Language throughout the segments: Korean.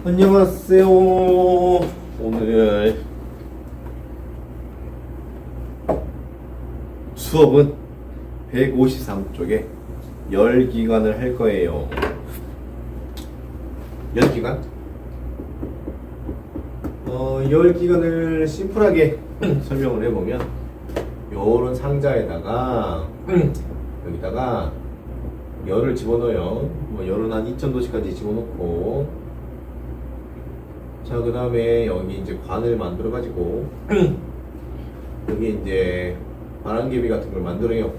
안녕하세요. 오늘 수업은 153쪽에 열기관을 할 거예요. 열기관? 열기관을 심플하게 설명을 해보면 요런 상자에다가 여기다가 열을 집어넣어요. 뭐 열은 한 2000도씨까지 집어넣고, 자, 그 다음에 여기 이제 관을 만들어 가지고 여기 이제 바람개비 같은 걸 만들어요.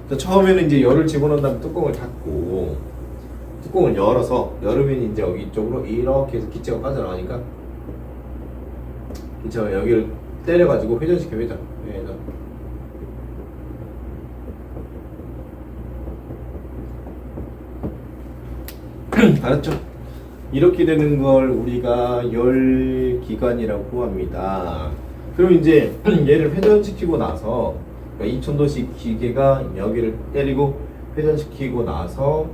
자, 처음에는 이제 열을 집어넣은 다음에 뚜껑을 닫고 뚜껑을 열어서 열으면 이제 여기 이쪽으로 이렇게 해서 기체가 빠져나가니까 기체가 여기를 때려가지고 회전시켜. 회전. 알았죠? 이렇게 되는 걸 우리가 열기관이라고 합니다. 그럼 이제 얘를 회전시키고 나서, 그러니까 2000도씨 기계가 여기를 때리고 회전시키고 나서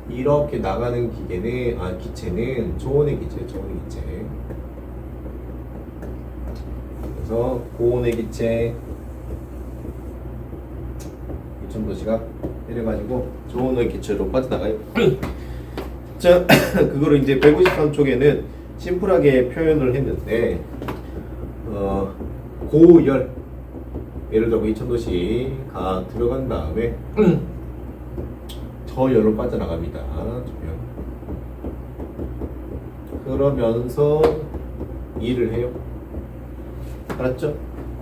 이렇게 나가는 기계는, 기체는 조온의 기체. 그래서 고온의 기체 2000도씨가 때려가지고 조온의 기체로 빠져나가요. 자, 그거를 이제 153쪽에는 심플하게 표현을 했는데, 고열, 예를 들어 2000도씨가 들어간 다음에 저열로 빠져나갑니다. 저열. 그러면서 일을 해요. 알았죠?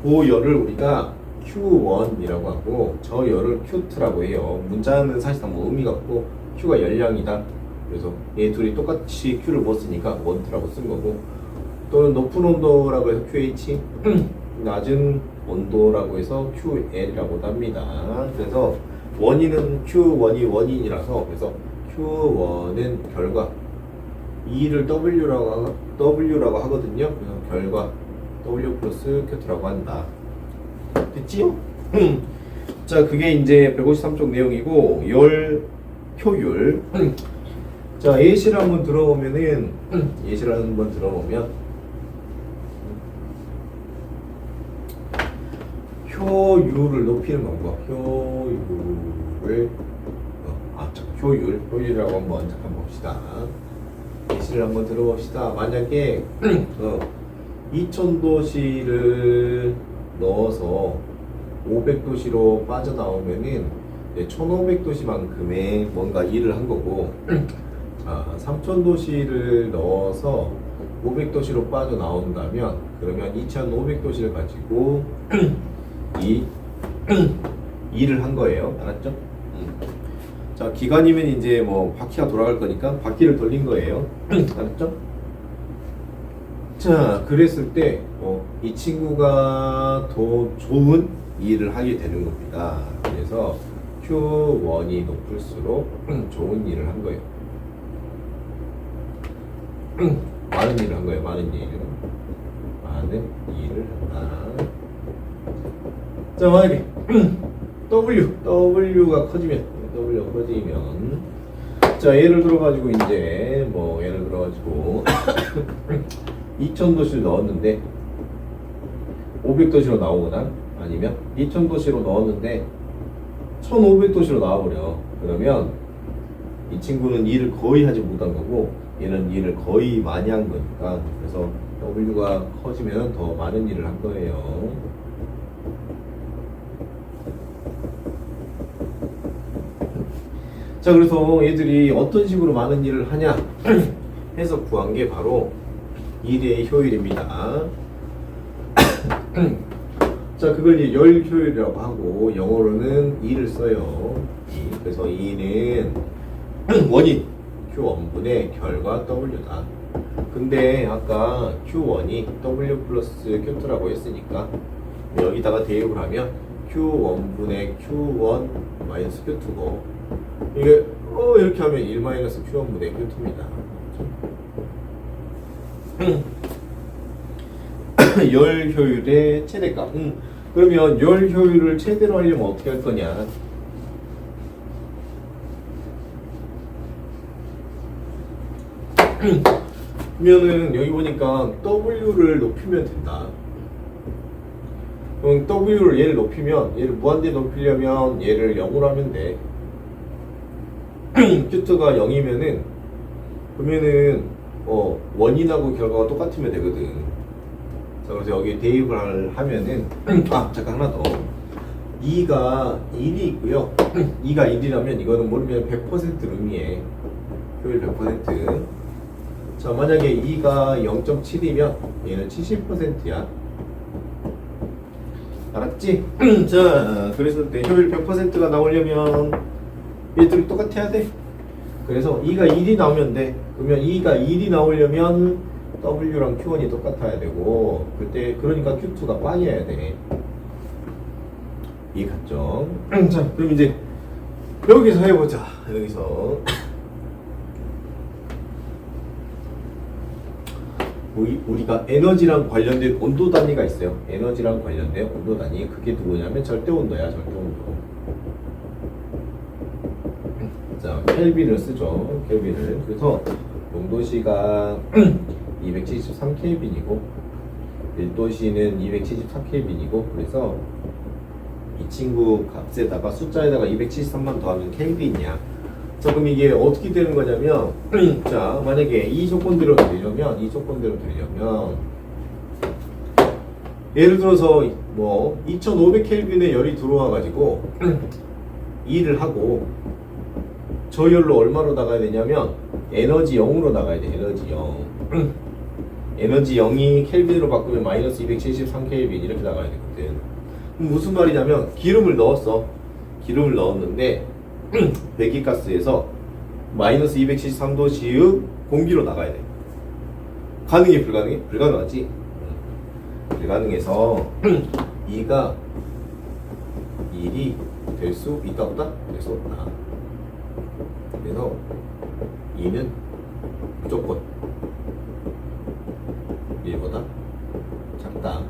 고열을 우리가 Q1이라고 하고 저열을 Q2라고 해요. 문자는 사실상 뭐 의미가 없고 Q가 열량이다. 그래서 얘 둘이 똑같이 Q를 못 쓰니까 원트라고 쓴 거고, 또는 높은 온도라고 해서 QH, 낮은 온도라고 해서 QL이라고 합니다. 그래서 원인은 Q1이 원인이라서, 그래서 Q1은 결과, E를 W라고 하거든요. 그래서 결과 W 플러스 Q2라고 한다. 됐지요? 자, 그게 이제 153쪽 내용이고, 열 효율. 자, 예시를 한번 들어보면 효율을 높이는 방법. 효율이라고 한번 잠깐 봅시다. 예시를 한번 들어봅시다. 만약에 2000도씨를 넣어서 500도씨로 빠져나오면은 1500도씨만큼의 뭔가 일을 한 거고, 3000도씨를 넣어서 500도씨로 빠져나온다면 그러면 2500도씨를 가지고 일을 한 거예요. 알았죠? 자, 기관이면 이제 뭐 바퀴가 돌아갈 거니까 바퀴를 돌린 거예요. 알았죠? 자, 그랬을 때 이 친구가 더 좋은 일을 하게 되는 겁니다. 그래서 Q1이 높을수록 좋은 일을 한 거예요. 많은 일을 한 거예요. 많은 일을 한다. 자, 만약에 W가 커지면, 자, 예를 들어가지고 이제 뭐 예를 들어가지고 2000도씨를 넣었는데 500도씨로 나오거나, 아니면 2000도씨로 넣었는데 1500도씨로 나와버려. 그러면 이 친구는 일을 거의 하지 못한 거고, 얘는 일을 거의 많이 한 거니까, 그래서 W가 커지면 더 많은 일을 한 거예요. 자, 그래서 얘들이 어떤 식으로 많은 일을 하냐 해서 구한 게 바로 일의 효율입니다. 자, 그걸 이제 열 효율이라고 하고, 영어로는 E를 써요. 그래서 E는 원인 Q1분의 결과 W다. 근데 아까 Q1이 W 플러스 Q2라고 했으니까 여기다가 대입을 하면 Q1분의 Q1 마이너스 Q2고, 이게 이렇게 하면 1 마이너스 Q1분의 Q2입니다. 열 효율의 최대값. 그러면 열 효율을 최대로 하려면 어떻게 할 거냐? 그러면은 여기 보니까 W를 높이면 된다. 그럼 W를 얘를 높이면 얘를 무한대 높이려면 얘를 0으로 하면 돼. Q2가 0이면은 그러면은 원인하고 결과가 똑같으면 되거든. 자, 그래서 여기 대입을 하면은 잠깐 하나 더. 2가 1이 있고요. 2가 1이라면 이거는 모르면 100% 의미해. 효율 100%. 자, 만약에 2가 0.7이면 얘는 70%야. 알았지? 자, 그래서 효율 100%가 나오려면 얘들이 똑같아야 돼. 그래서 2가 1이 나오면 돼. 그러면 2가 1이 나오려면 W랑 Q1이 똑같아야 되고, 그때 그러니까 Q2가 빠져야 돼. 이 같죠? 자, 그럼 이제 여기서 해보자. 여기서 우리가 에너지랑 관련된 온도 단위가 있어요. 에너지랑 관련된 온도 단위. 그게 누구냐면 절대 온도야. 절대 온도. 자, 켈빈을 쓰죠. 켈빈을. 그래서 농도시가 273켈빈이고 1도시는 274켈빈이고, 그래서 이 친구 값에다가 숫자에다가 273만 더하면 켈빈이야. 자, 그럼 이게 어떻게 되는 거냐면 자, 만약에 이 조건대로 되려면 예를 들어서 뭐 2500켈빈에 열이 들어와 가지고 일을 하고, 저 열로 얼마로 나가야 되냐면 에너지 0으로 나가야 돼. 에너지 0. 에너지 0이 켈빈으로 바꾸면 마이너스 273켈빈 이렇게 나가야 되거든. 무슨 말이냐면 기름을 넣었어. 기름을 넣었는데 배기가스에서 마이너스 273도씨의 공기로 나가야 돼. 가능해? 불가능해? 불가능하지? 불가능해서 2가 1이 될 수 있다 없다? 될 수 없다. 그래서 2는 무조건 1보다 작다.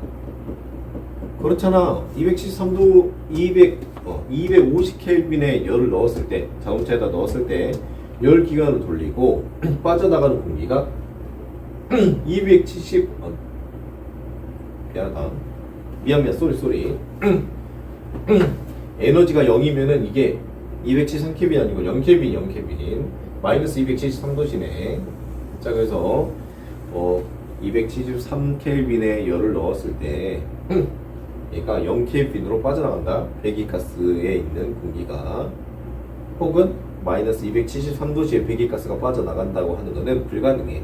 그렇잖아. 273도 250켈빈에 열을 넣었을 때, 자동차에다 넣었을 때 열 기관을 돌리고 빠져나가는 공기가 270 미안하다. 미안 쏘리 에너지가 0이면은 이게 273켈빈이 아니고 0켈빈 마이너스 273도시네. 자, 그래서 273켈빈에 열을 넣었을 때 얘가 0켈빈으로 빠져나간다. 배기가스에 있는 공기가. 혹은 마이너스 273도씨의 배기가스가 빠져나간다고 하는 것은 불가능해.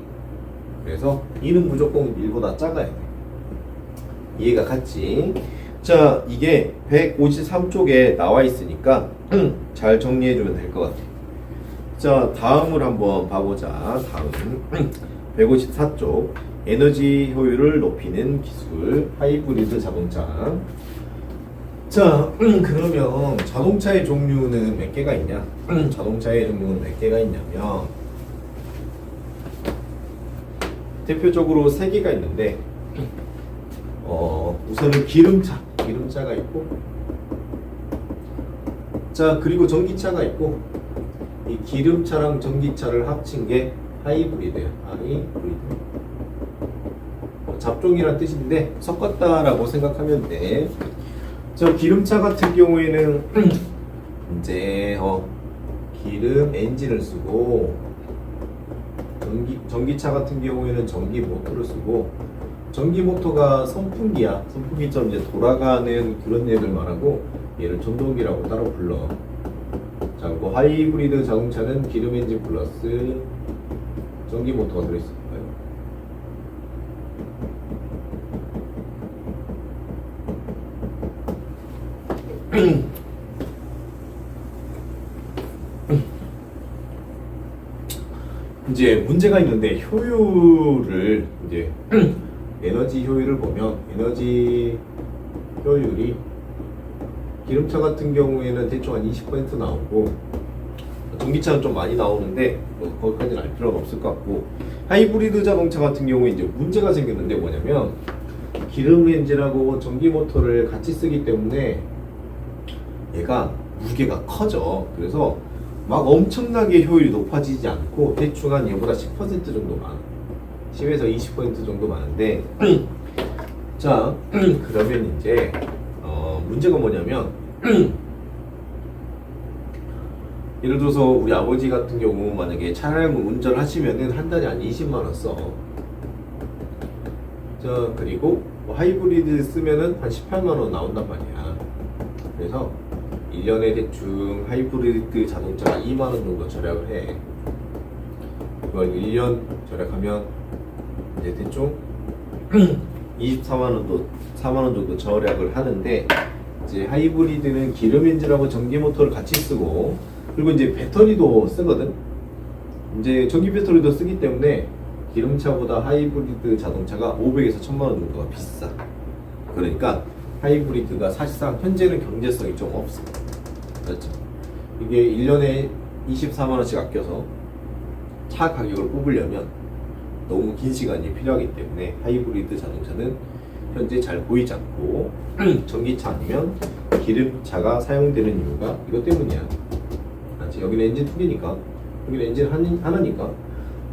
그래서 이는 무조건 1보다 작아야 돼. 이해가 갔지? 자, 이게 153쪽에 나와 있으니까 잘 정리해주면 될 것 같아. 자, 다음을 한번 봐보자. 다음 154쪽 에너지 효율을 높이는 기술, 하이브리드 자동차. 자, 그러면 자동차의 종류는 몇 개가 있냐? 자동차의 종류는 몇 개가 있냐면 대표적으로 3개가 있는데 우선은 기름차가 있고, 자, 그리고 전기차가 있고, 이 기름차랑 전기차를 합친 게 하이브리드야. 하이브리드. 잡종이란 뜻인데 섞었다라고 생각하면 돼. 저 기름차 같은 경우에는 이제 기름 엔진을 쓰고, 전기차 같은 경우에는 전기 모터를 쓰고, 전기 모터가 선풍기야. 선풍기처럼 이제 돌아가는 그런 애들 말하고, 얘를 전동기라고 따로 불러. 자, 그리고 하이브리드 자동차는 기름 엔진 플러스 전기 모터가 들어있어요. 이제 문제가 있는데, 효율을 이제 에너지 효율을 보면 에너지 효율이 기름차 같은 경우에는 대충 한 20% 나오고, 전기차는 좀 많이 나오는데 뭐 거기까지는 알 필요는 없을 것 같고, 하이브리드 자동차 같은 경우에 이제 문제가 생겼는데 뭐냐면 기름 엔진하고 전기 모터를 같이 쓰기 때문에 얘가 무게가 커져. 그래서 막 엄청나게 효율이 높아지지 않고 대충 한 얘보다 10% 정도만 10에서 20% 정도 많은데 자 그러면 이제 문제가 뭐냐면 예를 들어서 우리 아버지 같은 경우 만약에 차량을 운전을 하시면은 한 달에 한 20만 원 써. 자 그리고 뭐 하이브리드 쓰면은 한 18만 원 나온단 말이야. 그래서 1년에 대충 하이브리드 자동차가 2만 원 정도 절약을 해. 이걸 1년 절약하면 이제 대충 24만 원도 4만 원 정도 절약을 하는데 이제 하이브리드는 기름 엔진하고 전기 모터를 같이 쓰고 그리고 이제 배터리도 쓰거든. 이제 전기 배터리도 쓰기 때문에 기름차보다 하이브리드 자동차가 500에서 1000만 원 정도가 비싸. 그러니까 하이브리드가 사실상 현재는 경제성이 좀 없어. 그렇죠? 이게 1년에 24만 원씩 아껴서 차 가격을 뽑으려면 너무 긴 시간이 필요하기 때문에 하이브리드 자동차는 현재 잘 보이지 않고 전기차 아니면 기름차가 사용되는 이유가 이것 때문이야. 그렇지? 여기는 엔진 2개니까 여기는 엔진 하나니까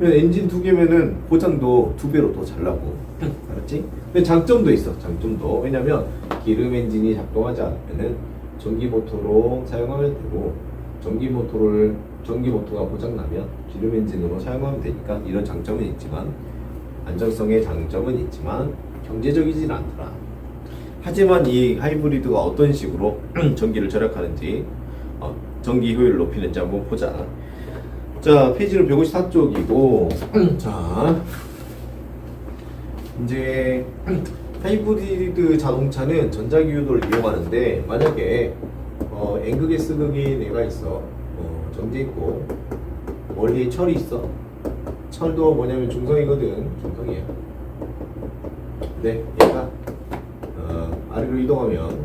엔진 2개면은 보장도 2배로 더 잘 나고 알았지? 근데 장점도 있어. 장점도 왜냐면 기름 엔진이 작동하지 않으면은 전기 모터로 사용하면 되고 전기 모터가 고장나면 기름 엔진으로 사용하면 되니까 이런 장점은 있지만 안정성의 장점은 있지만 경제적이진 않더라. 하지만 이 하이브리드가 어떤 식으로 전기를 절약하는지 전기 효율을 높이는지 한번 보자. 자 페이지는 154쪽이고 자 이제 하이브리드 자동차는 전자기유도를 이용하는데 만약에 N극의 S극이 내가 있어. 정제 있고 멀리에 철이 있어. 철도 뭐냐면 중성이거든. 중성이야. 근데 얘가 아래로 이동하면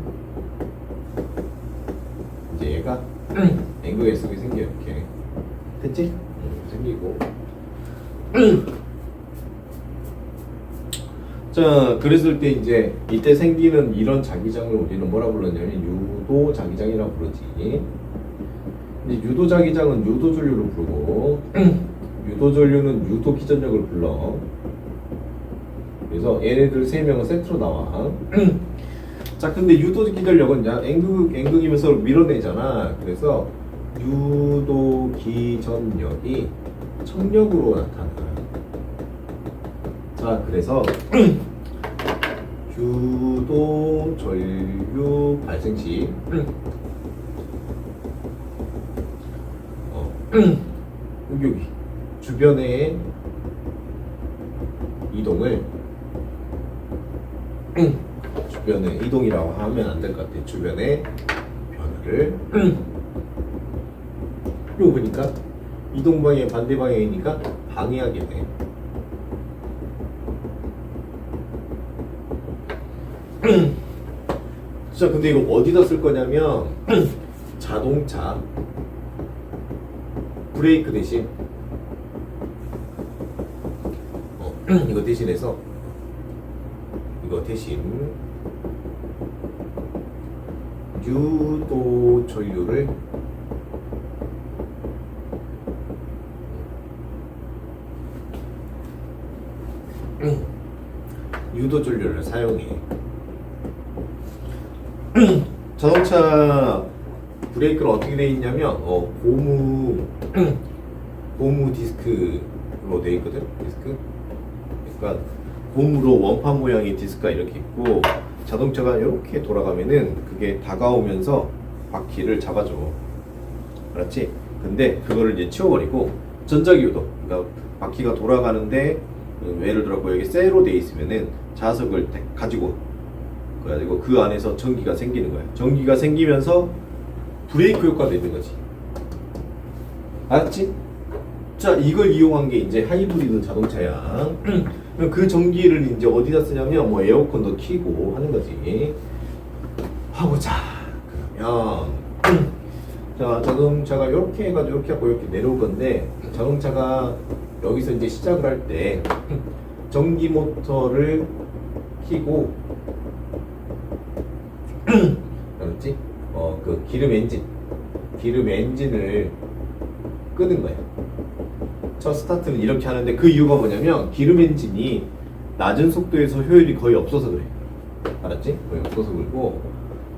이제 얘가 N극의 S극이 생겨. 이렇게 됐지? 생기고 자 그랬을 때 이제 이때 생기는 이런 자기장을 우리는 뭐라 불렀냐면 유도 자기장이라고 부르지. 이제 유도 자기장은 유도 전류로 부르고 유도 전류는 유도 기전력을 불러. 그래서 얘네들 세 명은 세트로 나와. 자 근데 유도 기전력은 N극이면 서로 밀어내잖아. 그래서 유도 기전력이 청력으로 나타나. 자 그래서 유도 전류 발생 시 여기 주변의 이동을 주변의 이동이라고 하면 안 될 것 같아. 주변의 변화를 이거 보니까 이동 방향 반대 방향이니까 방해하게 돼. 자 근데 이거 어디다 쓸 거냐면 자동차 브레이크 대신 이거 대신해서 이거 대신 유도 전류를 유도 전류를 사용해. 자동차 브레이크는 어떻게 되어 있냐면 고무 디스크로 되어 있거든. 디스크. 그러니까 고무로 원판 모양의 디스크가 이렇게 있고 자동차가 이렇게 돌아가면은 그게 다가오면서 바퀴를 잡아줘. 알았지? 근데 그거를 이제 치워버리고 전자기유도. 그러니까 바퀴가 돌아가는데 예를 들어 여기 쇠로 되어 있으면은 자석을 가지고 그래가지고 그 안에서 전기가 생기는 거야. 전기가 생기면서 브레이크 효과가 되는 거지. 알았지? 자, 이걸 이용한 게 이제 하이브리드 자동차야. 그 전기를 이제 어디다 쓰냐면 뭐 에어컨도 켜고 하는 거지. 하고자. 그러면 자, 자동차가 이렇게 해가지고 이렇게 하고 이렇게 내려올 건데 자동차가 여기서 이제 시작을 할 때 전기 모터를 켜고 알았지? 기름 엔진을 끄는 거야. 첫 스타트는 이렇게 하는데 그 이유가 뭐냐면 기름 엔진이 낮은 속도에서 효율이 거의 없어서 그래. 알았지? 거의 없어서 그렇고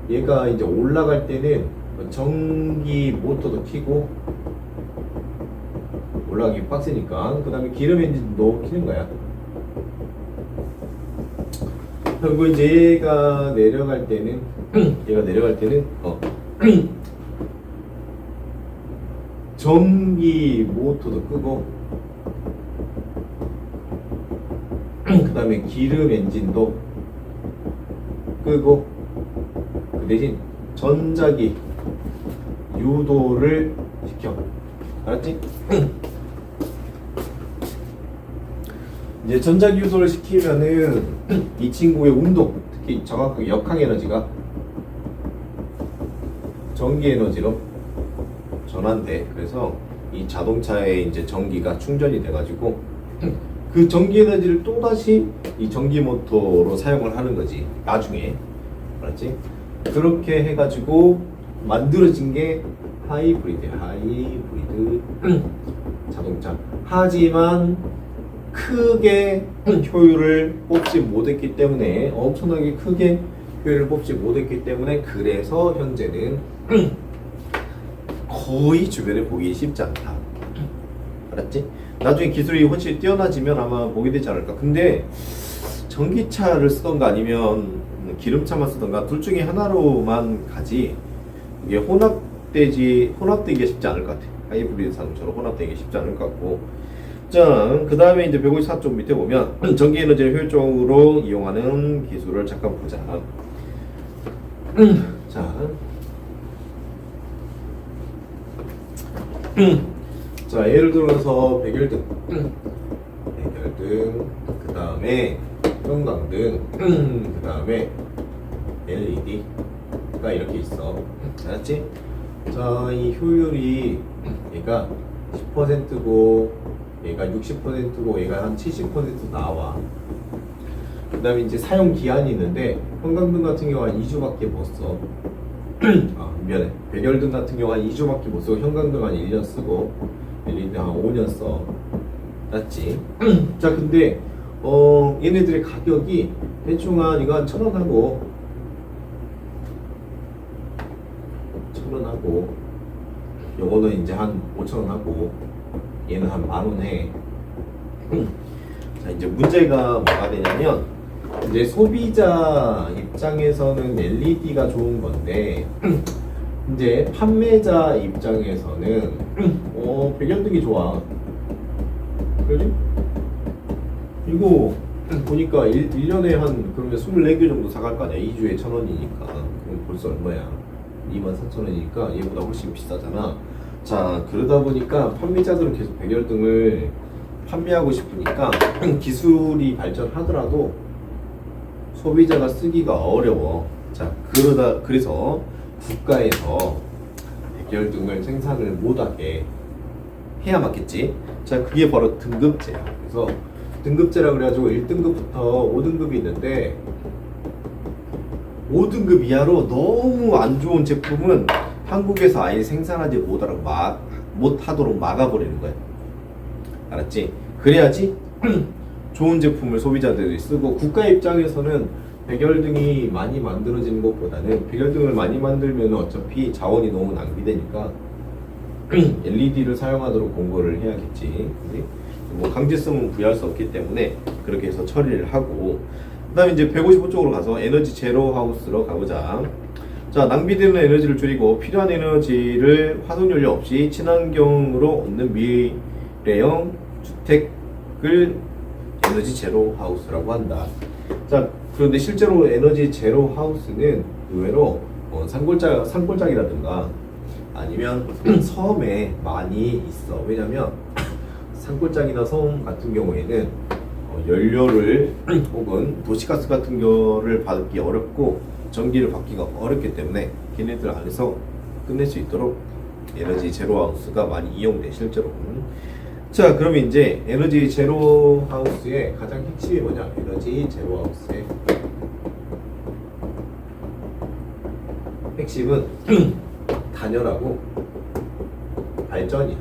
얘가 이제 올라갈 때는 전기 모터도 켜고 올라가기 빡세니까 그 다음에 기름 엔진도 켜는 거야. 그리고 이제 얘가 내려갈 때는 전기 모터도 끄고 그 다음에 기름 엔진도 끄고 그 대신 전자기 유도를 시켜. 알았지? 이제 전자기 유도를 시키면은 이 친구의 운동, 특히 정확하게 역항 에너지가 전기 에너지로 전환돼. 그래서 이 자동차에 이제 전기가 충전이 돼가지고 그 전기 에너지를 또 다시 이 전기 모터로 사용을 하는 거지. 나중에, 알았지? 그렇게 해가지고 만들어진 게 하이브리드 자동차. 하지만 크게 효율을 뽑지 못했기 때문에 엄청나게 크게 효율을 뽑지 못했기 때문에 그래서 현재는 거의 주변에 보기 쉽지 않다. 알았지? 나중에 기술이 훨씬 뛰어나지면 아마 보게 되지 않을까. 근데 전기차를 쓰던가 아니면 기름차만 쓰던가 둘 중에 하나로만 가지 이게 혼합되기가 쉽지 않을 것 같아. 하이브리드 자동차로 혼합되기 쉽지 않을 것 같고. 자, 그 다음에 이제 154쪽 밑에 보면 전기 에너지를 효율적으로 이용하는 기술을 잠깐 보자. 자, 예를 들어서 백열등, 그 다음에 형광등, 그 다음에 LED가 이렇게 있어. 알았지? 자, 이 효율이 얘가 10%고 얘가 60%고 얘가 한 70% 나와. 그 다음에 이제 사용 기한이 있는데 형광등 같은 경우 한 2주밖에 못 써. 미안해. 백열등 같은 경우 한 2주밖에 못 쓰고 형광등 한 1년 쓰고 LED 한 5년 써. 맞지? 자, 근데 얘네들의 가격이 대충 한 이거 한 1,000원 하고 1,000원 하고 요거는 이제 한 5,000원 하고 얘는 한 10,000원 해. 자, 이제 문제가 뭐가 되냐면 이제 소비자 입장에서는 LED가 좋은 건데 이제 판매자 입장에서는 백열등이 좋아. 그러지? 이거 보니까 1년에 한 그러면 24개 정도 사갈 거 아니야. 2주에 1,000원이니까 그럼 벌써 얼마야? 24,000원이니까 얘보다 훨씬 비싸잖아. 자, 그러다 보니까 판매자들은 계속 백열등을 판매하고 싶으니까 기술이 발전하더라도 소비자가 쓰기가 어려워. 자, 그래서 국가에서 백열등을 생산을 못하게 해야 맞겠지. 자, 그게 바로 등급제야. 그래서 등급제라 그래가지고 1등급부터 5등급이 있는데 5등급 이하로 너무 안 좋은 제품은 한국에서 아예 생산하지 못하도록 막아버리는 거야. 알았지? 그래야지 좋은 제품을 소비자들이 쓰고, 국가 입장에서는 백열등이 많이 만들어지는 것보다는 백열등을 많이 만들면 어차피 자원이 너무 낭비되니까 LED를 사용하도록 공고를 해야겠지. 뭐 강제성은 부여할 수 없기 때문에 그렇게 해서 처리를 하고, 그 다음에 이제 155쪽으로 가서 에너지 제로 하우스로 가보자. 자, 낭비되는 에너지를 줄이고 필요한 에너지를 화석연료 없이 친환경으로 얻는 미래형 주택을 에너지 제로 하우스라고 한다. 자, 그런데 실제로 에너지 제로 하우스는 의외로 산골짜기라든가 아니면 섬에 많이 있어. 왜냐면 산골짜기나 섬 같은 경우에는 연료를 혹은 도시가스 같은 거를 받기 어렵고 전기를 받기가 어렵기 때문에 걔네들 안에서 끝낼 수 있도록 에너지 제로 하우스가 많이 이용돼, 실제로. 자, 그러면 이제 에너지 제로 하우스의 가장 핵심이 뭐냐? 에너지 제로 하우스의 핵심은 단열하고 발전이야.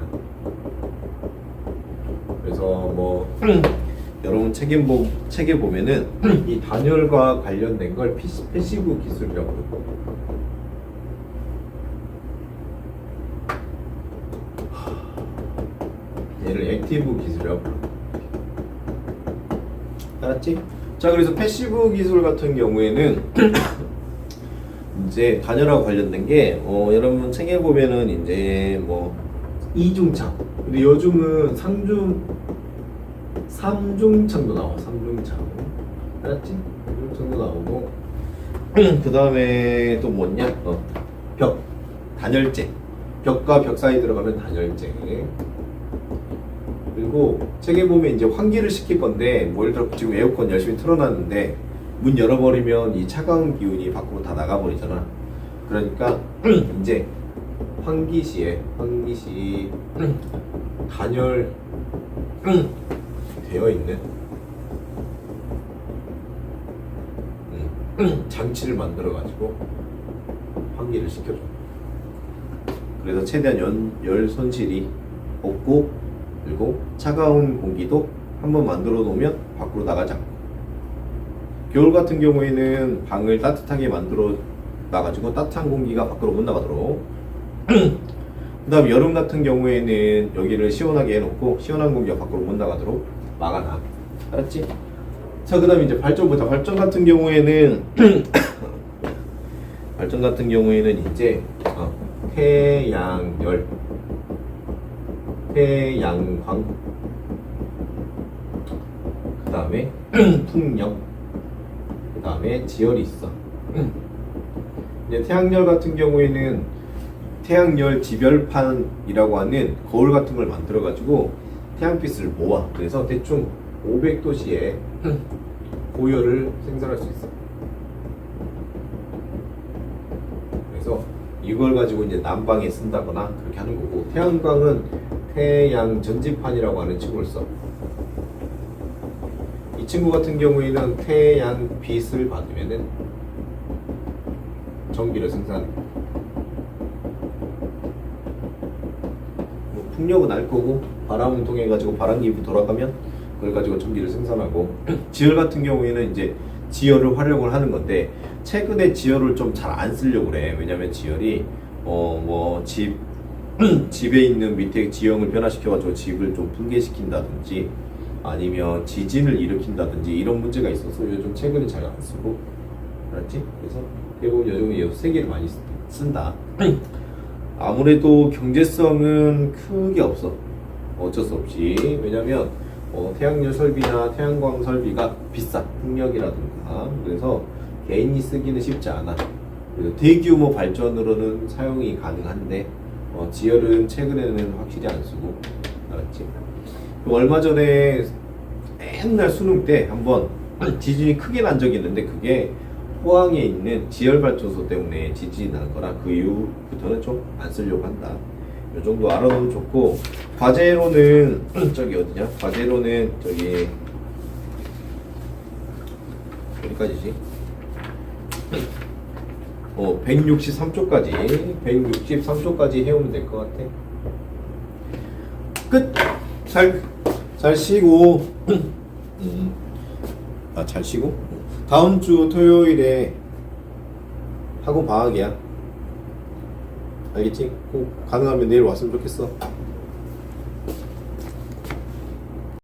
그래서 뭐 여러분 책에 보면은 이 단열과 관련된 걸 패시브 기술이라고 부르고, 얘를 액티브 기술이라고 부르고. 알았지? 자, 그래서 패시브 기술 같은 경우에는 이제 단열하고 관련된 게 여러분 책에 보면은 이제 뭐 이중창, 근데 요즘은 삼중창도 나와. 삼중창 알았지? 삼중창도 나오고 그 다음에 또 뭐냐? 벽 단열재, 벽과 벽 사이 들어가는 단열재. 그리고 책에 보면 이제 환기를 시킬 건데, 뭐 예를 들어 지금 에어컨 열심히 틀어놨는데 문 열어버리면 이 차가운 기운이 밖으로 다 나가버리잖아. 그러니까 이제 환기 시 단열 되어 있는 장치를 만들어 가지고 환기를 시켜줘. 그래서 최대한 열 손실이 없고, 그리고 차가운 공기도 한번 만들어 놓으면 밖으로 나가지 않고, 겨울 같은 경우에는 방을 따뜻하게 만들어 놔가지고 따뜻한 공기가 밖으로 못 나가도록 그 다음 여름 같은 경우에는 여기를 시원하게 해놓고 시원한 공기가 밖으로 못 나가도록 막아놔. 알았지? 자, 그 다음에 이제 발전부터. 발전 같은 경우에는 이제 태양열, 태양광, 그 다음에 풍력, 그 다음에 지열이 있어. 이제 태양열 같은 경우에는 태양열 지별판이라고 하는 거울 같은 걸 만들어 가지고 태양빛을 모아. 그래서 대충 500도씨에 고열을 생산할 수 있어. 그래서 이걸 가지고 이제 난방에 쓴다거나 그렇게 하는 거고, 태양광은 태양 전지판이라고 하는 친구를 써. 이 친구 같은 경우에는 태양빛을 받으면은 전기를 생산해. 뭐 풍력은 알 거고, 바람을 통해 가지고 바람기부 돌아가면 그걸 가지고 전기를 생산하고, 지열 같은 경우에는 이제 지열을 활용을 하는 건데, 최근에 지열을 좀 잘 안 쓰려고 그래. 왜냐면 지열이 뭐 집에 있는 밑에 지형을 변화시켜가지고 집을 좀 붕괴시킨다든지 아니면 지진을 일으킨다든지 이런 문제가 있어서 요즘 최근에 잘 안 쓰고. 알았지? 그래서 대부분 요즘 이 세 개를 많이 쓴다. 아무래도 경제성은 크게 없어. 어쩔 수 없이. 왜냐면 태양열 설비나 태양광 설비가 비싸. 풍력이라든가. 그래서 개인이 쓰기는 쉽지 않아. 그래서 대규모 발전으로는 사용이 가능한데 지열은 최근에는 확실히 안 쓰고. 알았지? 얼마 전에 옛날 수능 때 한번 지진이 크게 난 적이 있는데, 그게 포항에 있는 지열발전소 때문에 지진이 난 거라 그 이후부터는 좀 안 쓰려고 한다. 이 정도 알아두면 좋고, 과제로는 저기 어디냐? 과제로는 저기 어디까지지? 163초까지 해오면 될 것 같아. 끝. 잘 쉬고. 잘 쉬고. 다음 주 토요일에 학원 방학이야. 알겠지? 꼭 가능하면 내일 왔으면 좋겠어.